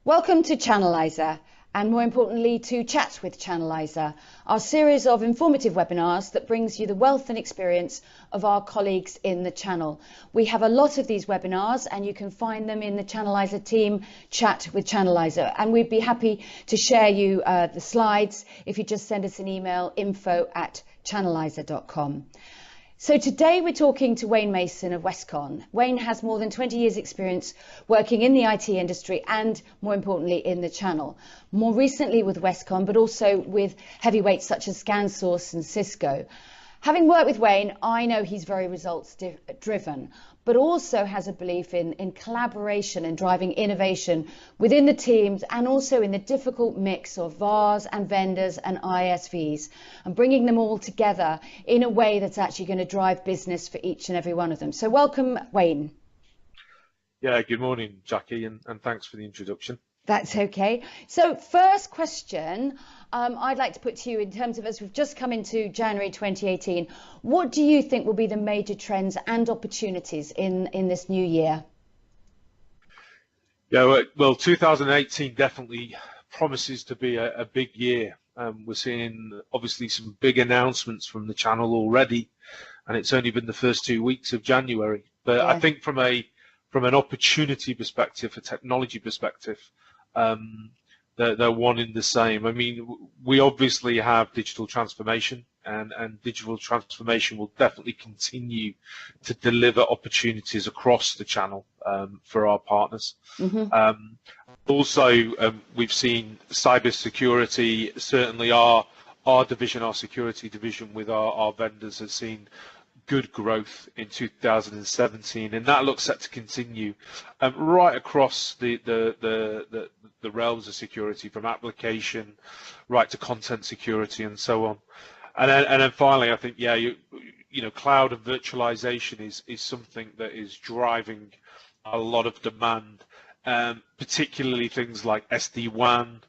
Welcome to Channeliser, and more importantly to Chat with Channeliser, our series of informative webinars that brings you the wealth and experience of our colleagues in the channel. We have a lot of these webinars and you can find them in the Channeliser team Chat with Channeliser, and we'd be happy to share you the slides if you just send us an email, info@channeliser.com. So today we're talking to Wayne Mason of Westcon. Wayne has more than 20 years experience working in the IT industry and, more importantly, in the channel. More recently with Westcon, but also with heavyweights such as ScanSource and Cisco. Having worked with Wayne, I know he's very results driven, but also has a belief in collaboration and driving innovation within the teams and also in the difficult mix of VARs and vendors and ISVs and bringing them all together in a way that's actually going to drive business for each and every one of them. So welcome, Wayne. Yeah, good morning, Jackie, and thanks for the introduction. That's okay. So first question I'd like to put to you in terms of, as we've just come into January 2018, what do you think will be the major trends and opportunities in this new year? Yeah, well, 2018 definitely promises to be a big year. We're seeing obviously some big announcements from the channel already, and it's only been the first 2 weeks of January. But yeah. I think from an opportunity perspective, a technology perspective, they're one in the same. I mean, we obviously have digital transformation, and digital transformation will definitely continue to deliver opportunities across the channel for our partners. Mm-hmm. Also, we've seen cybersecurity. Certainly, our division, our security division, with our vendors, has seen good growth in 2017, and that looks set to continue right across the realms of security, from application right to content security and so on. And then finally, I think, yeah, you know, cloud and virtualization is something that is driving a lot of demand, particularly things like SD-WAN.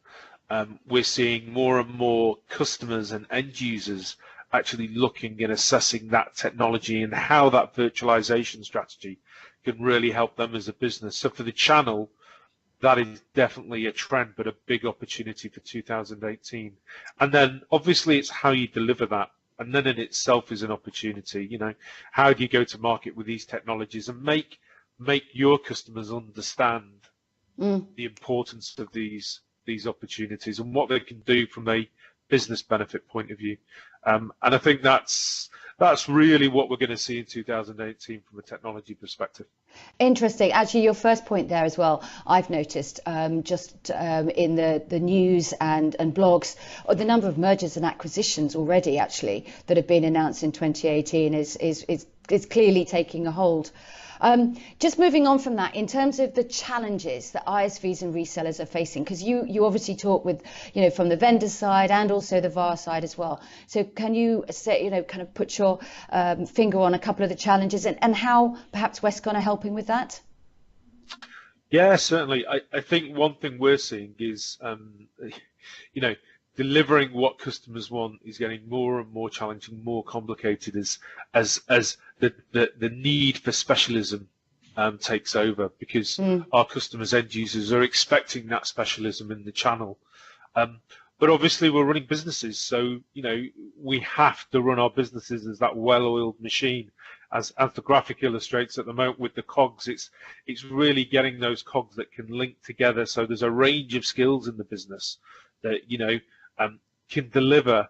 We're seeing more and more customers and end users actually looking and assessing that technology and how that virtualization strategy can really help them as a business. So for the channel, that is definitely a trend, but a big opportunity for 2018. And then obviously it's how you deliver that, and then in itself is an opportunity. You know, how do you go to market with these technologies and make your customers understand the importance of these opportunities and what they can do from a business benefit point of view. And I think that's really what we're going to see in 2018 from a technology perspective. Interesting. Actually, your first point there as well, I've noticed in the news and blogs, or the number of mergers and acquisitions already actually that have been announced in 2018 is clearly taking a hold. Just moving on from that, in terms of the challenges that ISVs and resellers are facing, because you obviously talk with, you know, from the vendor side and also the VAR side as well. So can you say, you know, kind of put your finger on a couple of the challenges and how perhaps Westcon are helping with that? Yeah, certainly. I think one thing we're seeing is, you know, delivering what customers want is getting more and more challenging, more complicated as the need for specialism takes over, because our customers, end users, are expecting that specialism in the channel. But obviously we're running businesses, so you know we have to run our businesses as that well-oiled machine. As the graphic illustrates at the moment with the cogs, it's really getting those cogs that can link together. So there's a range of skills in the business that, you know, can deliver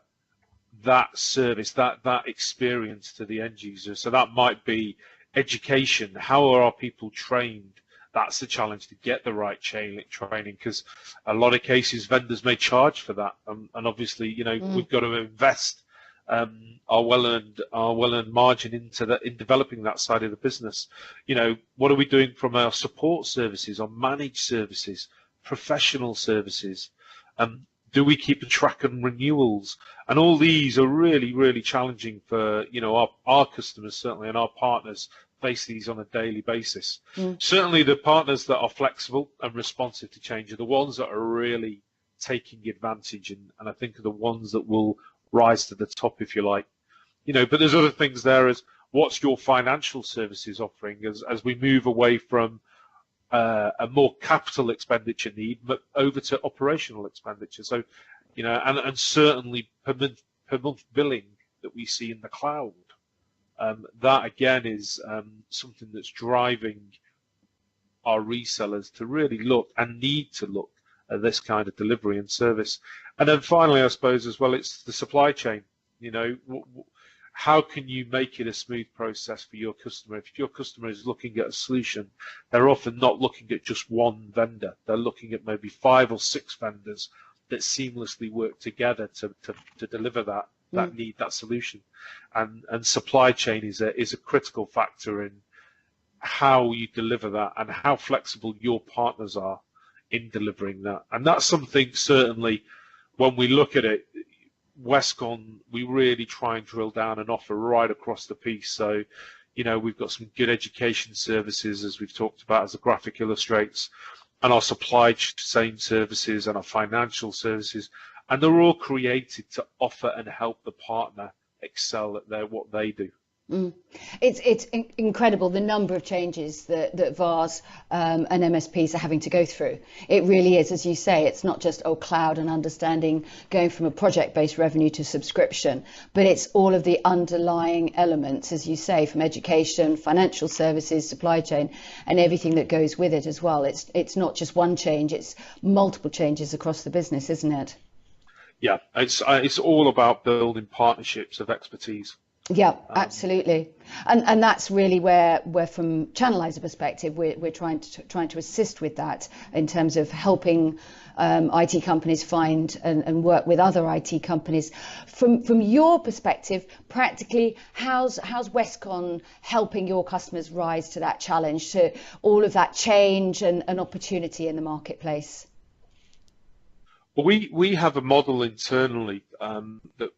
that service, that experience to the end user. So that might be education. How are our people trained? That's the challenge, to get the right training, because a lot of cases vendors may charge for that, and obviously, you know, we've got to invest our well-earned margin in developing that side of the business. You know, what are we doing from our support services, our managed services, professional services? Do we keep a track on renewals? And all these are really, really challenging for, you know, our customers, certainly, and our partners face these on a daily basis. Certainly the partners that are flexible and responsive to change are the ones that are really taking advantage, and I think are the ones that will rise to the top, if you like. You know, but there's other things there, as what's your financial services offering as we move away from a more capital expenditure need, but over to operational expenditure. So, you know, and certainly per month billing that we see in the cloud. That again is something that's driving our resellers to really look and need to look at this kind of delivery and service. And then finally, I suppose as well, it's the supply chain. You know, how can you make it a smooth process for your customer? If your customer is looking at a solution, they're often not looking at just one vendor. They're looking at maybe 5 or 6 vendors that seamlessly work together to deliver that need, that solution. And supply chain is a critical factor in how you deliver that and how flexible your partners are in delivering that. And that's something certainly when we look at it, Westcon, we really try and drill down and offer right across the piece. So, you know, we've got some good education services, as we've talked about, as the graphic illustrates, and our supply chain services and our financial services. And they're all created to offer and help the partner excel at what they do. It's incredible the number of changes that VARs and MSPs are having to go through. It really is, as you say, it's not just cloud and understanding going from a project-based revenue to subscription, but it's all of the underlying elements, as you say, from education, financial services, supply chain, and everything that goes with it as well. It's not just one change, it's multiple changes across the business, isn't it? Yeah, it's all about building partnerships of expertise. Yeah, absolutely, and that's really where from Channeliser perspective we're trying to assist with that in terms of helping IT companies find and work with other IT companies. From your perspective, practically, how's Westcon helping your customers rise to that challenge, to all of that change and opportunity in the marketplace? Well, we have a model internally that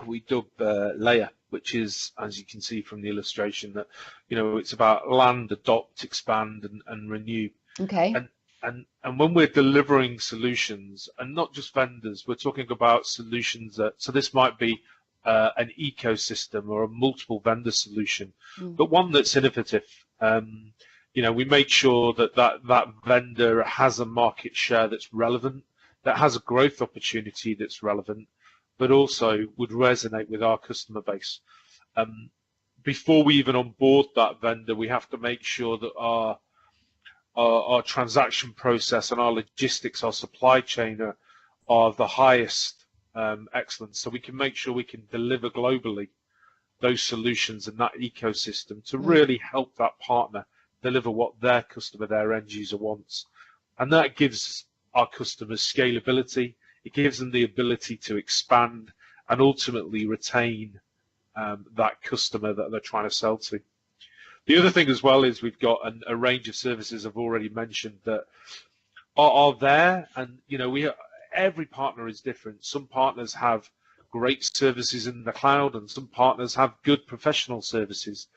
we dub layer, which is, as you can see from the illustration, that, you know, it's about land, adopt, expand, and renew. Okay. And when we're delivering solutions, and not just vendors, we're talking about solutions that, so this might be an ecosystem or a multiple vendor solution, but one that's innovative. You know, we make sure that vendor has a market share that's relevant, that has a growth opportunity that's relevant, but also would resonate with our customer base. Before we even onboard that vendor, we have to make sure that our transaction process and our logistics, our supply chain are of the highest excellence, so we can make sure we can deliver globally those solutions and that ecosystem to really help that partner deliver what their customer, their end user wants. And that gives our customers scalability, it gives them the ability to expand and ultimately retain that customer that they're trying to sell to. The other thing as well is we've got a range of services I've already mentioned that are there, and you know, every partner is different. Some partners have great services in the cloud, and some partners have good professional services.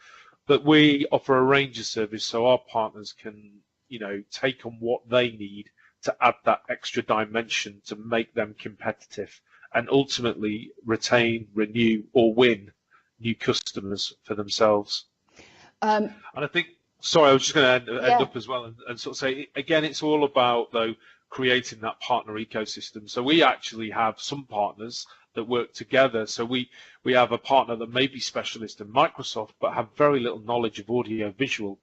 But we offer a range of service so our partners can, you know, take on what they need to add that extra dimension to make them competitive and ultimately retain, renew, or win new customers for themselves. And I think, sorry, I was just going to end up as well and sort of say, again, it's all about, though, creating that partner ecosystem. So we actually have some partners that work together. So we have a partner that may be specialist in Microsoft, but have very little knowledge of audio visual.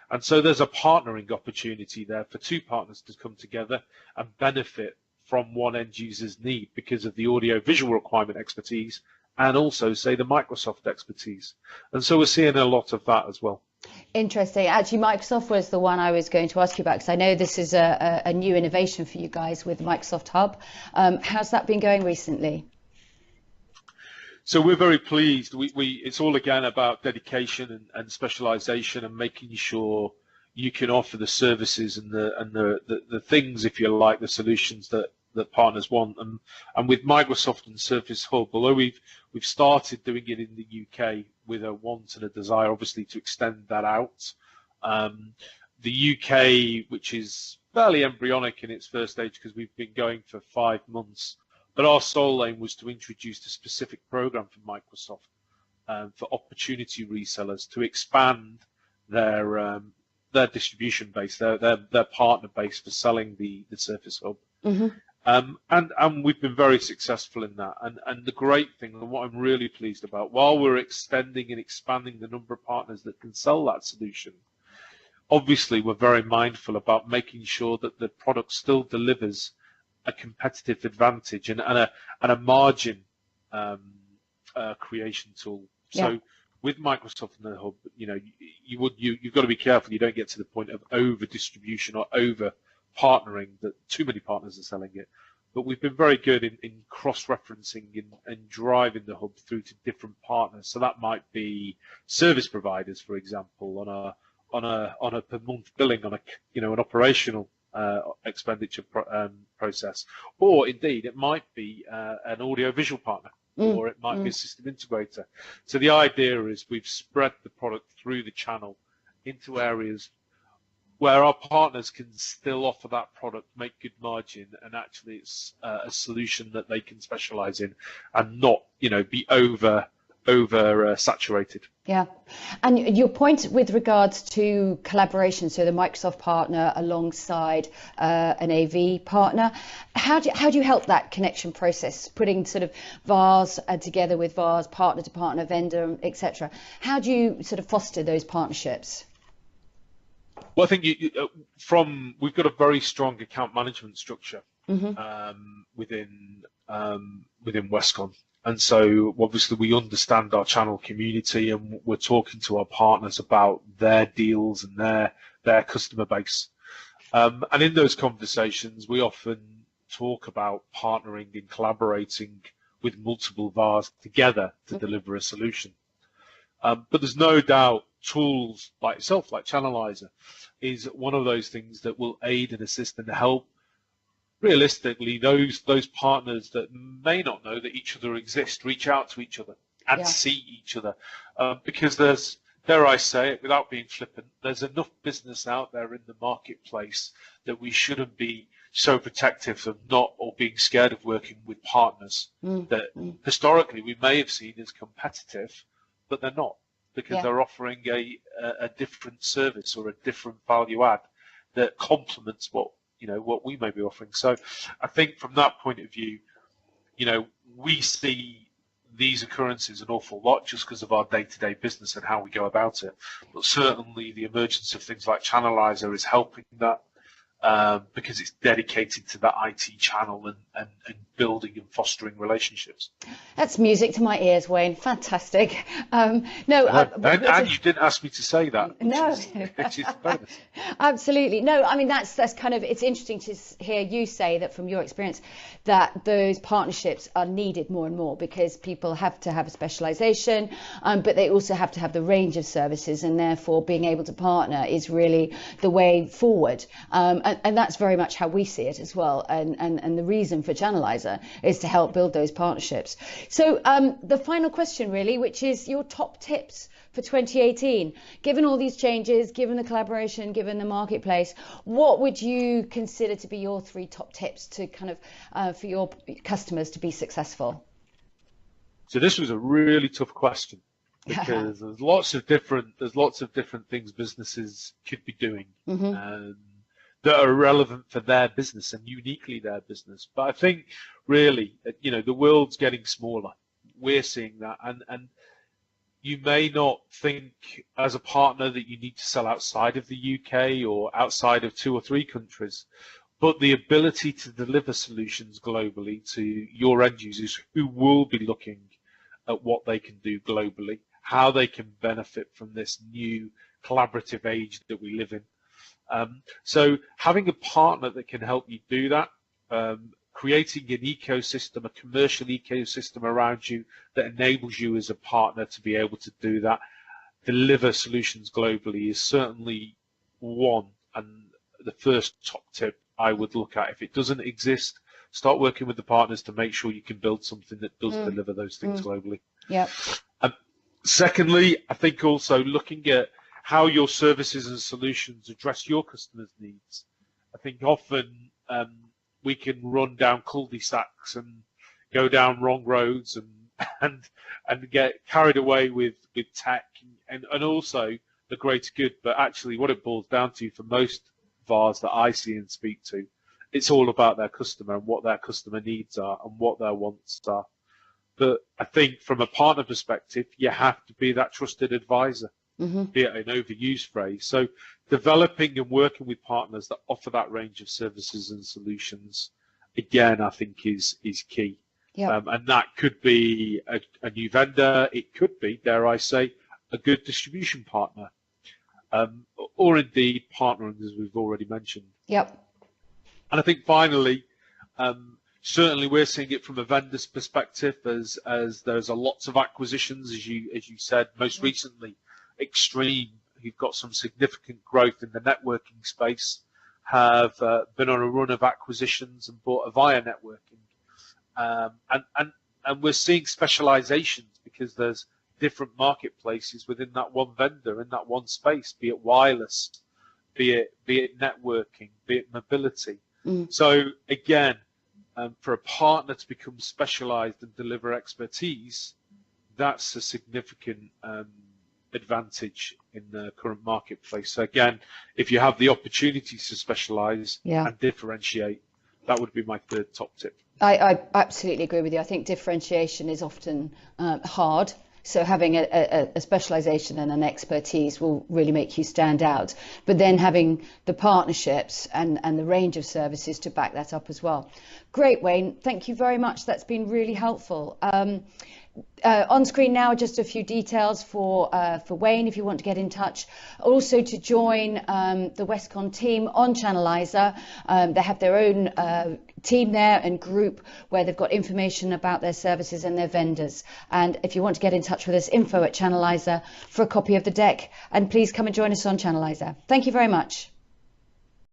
And so there's a partnering opportunity there for two partners to come together and benefit from one end user's need because of the audio visual requirement expertise and also, say, the Microsoft expertise. And so we're seeing a lot of that as well. Interesting. Actually, Microsoft was the one I was going to ask you about, because I know this is a new innovation for you guys with Microsoft Hub. How's that been going recently? So we're very pleased. It's all again about dedication and specialization and making sure you can offer the services and the things, if you like, the solutions that partners want. And with Microsoft and Surface Hub, although we've started doing it in the UK with a want and a desire, obviously, to extend that out. The UK, which is fairly embryonic in its first stage because we've been going for 5 months, but our sole aim was to introduce a specific program for Microsoft for opportunity resellers to expand their their distribution base, their partner base for selling the Surface Hub. Mm-hmm. And we've been very successful in that. And the great thing, and what I'm really pleased about, while we're extending and expanding the number of partners that can sell that solution, obviously we're very mindful about making sure that the product still delivers a competitive advantage and a margin creation tool. So with Microsoft and the Hub, you've got to be careful you don't get to the point of over distribution or over partnering, that too many partners are selling it. But we've been very good in cross-referencing and driving the Hub through to different partners. So that might be service providers, for example, on a per month billing, on an operational expenditure process, or indeed it might be an audio-visual partner, or it might be a system integrator. So the idea is we've spread the product through the channel into areas where our partners can still offer that product, make good margin, and actually it's a solution that they can specialize in and not, be over saturated. Yeah, and your point with regards to collaboration, so the Microsoft partner alongside an AV partner, how do you help that connection process, putting sort of VARs together with VARs, partner to partner, vendor, etc.? How do you sort of foster those partnerships? Well, I think we've got a very strong account management structure within Westcon. And so obviously we understand our channel community, and we're talking to our partners about their deals and their customer base. And in those conversations, we often talk about partnering and collaborating with multiple VARs together to deliver a solution. But there's no doubt tools like yourself, like Channeliser, is one of those things that will aid and assist and help realistically those partners that may not know that each other exists reach out to each other and see each other, because there's, dare I say it without being flippant, there's enough business out there in the marketplace that we shouldn't be so protective of not, or being scared of working with partners that historically we may have seen as competitive, but they're not, because they're offering a different service or a different value add that complements what we may be offering. So I think from that point of view, we see these occurrences an awful lot just because of our day-to-day business and how we go about it. But certainly the emergence of things like Channeliser is helping that, because it's dedicated to that IT channel and building and fostering relationships. That's music to my ears, Wayne. Fantastic. And you didn't ask me to say that. Which is bonus. Absolutely. No, I mean, that's kind of, it's interesting to hear you say that from your experience that those partnerships are needed more and more, because people have to have a specialization, but they also have to have the range of services, and therefore being able to partner is really the way forward. And that's very much how we see it as well. And the reason for Channeliser is to help build those partnerships. So the final question really, which is your top tips for 2018, given all these changes, given the collaboration, given the marketplace, what would you consider to be your 3 top tips to kind of for your customers to be successful? So this was a really tough question, because there's lots of different things businesses could be doing that are relevant for their business and uniquely their business. But I think really, the world's getting smaller. We're seeing that, and you may not think as a partner that you need to sell outside of the UK or outside of 2 or 3 countries, but the ability to deliver solutions globally to your end users who will be looking at what they can do globally, how they can benefit from this new collaborative age that we live in. So having a partner that can help you do that, creating an ecosystem, a commercial ecosystem around you that enables you as a partner to be able to do that, deliver solutions globally, is certainly one, and the first top tip I would look at. If it doesn't exist, start working with the partners to make sure you can build something that does deliver those things globally. Yeah. Secondly, I think also looking at how your services and solutions address your customers' needs. I think often we can run down cul-de-sacs and go down wrong roads and get carried away with tech, and also the greater good. But actually what it boils down to for most VARs that I see and speak to, it's all about their customer and what their customer needs are and what their wants are. But I think from a partner perspective, you have to be that trusted advisor, be it an overused phrase. So developing and working with partners that offer that range of services and solutions, again, I think is key. Yep. And that could be a new vendor. It could be, dare I say, a good distribution partner, or indeed partnering, as we've already mentioned. Yep. And I think finally, certainly we're seeing it from a vendor's perspective as there's a lots of acquisitions, as you said, most recently Extreme, who've got some significant growth in the networking space, have been on a run of acquisitions and bought Avaya networking. And we're seeing specializations because there's different marketplaces within that one vendor in that one space, be it wireless, be it networking, be it mobility. So again, for a partner to become specialized and deliver expertise, that's a significant advantage in the current marketplace. So again, if you have the opportunity to specialize and differentiate, that would be my third top tip. I absolutely agree with you. I think differentiation is often hard. So having a specialization and an expertise will really make you stand out. But then having the partnerships and the range of services to back that up as well. Great, Wayne. Thank you very much. That's been really helpful. On screen now, just a few details for Wayne if you want to get in touch. Also to join the Westcon team on Channeliser. They have their own team there and group where they've got information about their services and their vendors. And if you want to get in touch with us, info@Channeliser for a copy of the deck. And please come and join us on Channeliser. Thank you very much.